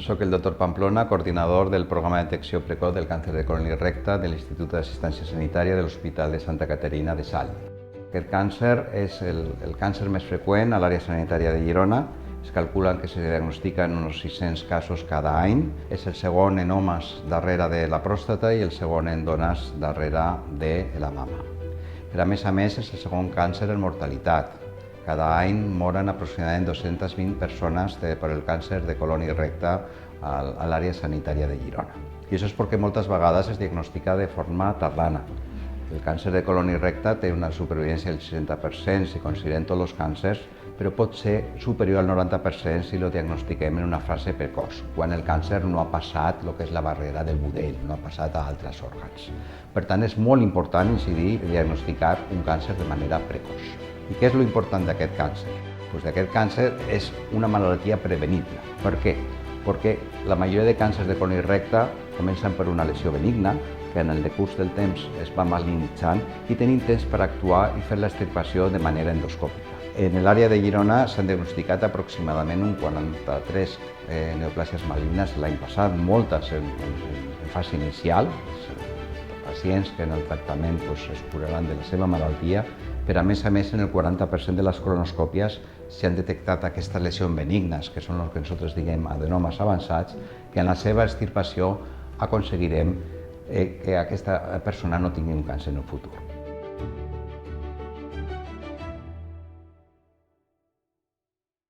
Soc el doctor Pamplona, coordinador del programa de detecció precoç del càncer de colon i recte de l'Institut d'Assistència Sanitària de l'Hospital de Santa Caterina de Salt. Aquest càncer és el càncer més freqüent a l'àrea sanitària de Girona. Es calcula que se diagnostiquen uns 600 casos cada any. És el segon en homes darrere de la pròstata i el segon en dones darrere de la mama. Però a més, és el segon càncer en mortalitat. Cada any moren aproximadament 220 persones per el càncer de colon i recte a l'àrea sanitària de Girona. I això és perquè moltes vegades es diagnostica de forma tardana. El càncer de colon i recte té una supervivència del 60% si considerem tots els càncers, però pot ser superior al 90% si el diagnostiquem en una fase precoç, quan el càncer no ha passat el que és la barrera del budell, no ha passat a altres òrgans. Per tant, és molt important incidir i diagnosticar un càncer de manera precoç. I què és l'important d'aquest càncer? Aquest càncer és una malaltia prevenible. Per què? Perquè la majoria de càncers de colon i recte comencen per una lesió benigna, que en el decurs del temps es va malignant i tenim temps per actuar i fer l'extirpació de manera endoscòpica. En l'àrea de Girona s'han diagnosticat aproximadament un 43 neoplàsies malignes l'any passat, moltes en fase inicial, pacients que en el tractament es curaran de la seva malaltia, però a més, en el 40% de les colonoscòpies s'han detectat aquestes lesions benignes, que són el que nosaltres diguem adenomes avançats, que en la seva extirpació aconseguirem que aquesta persona no tingui un càncer en el futur.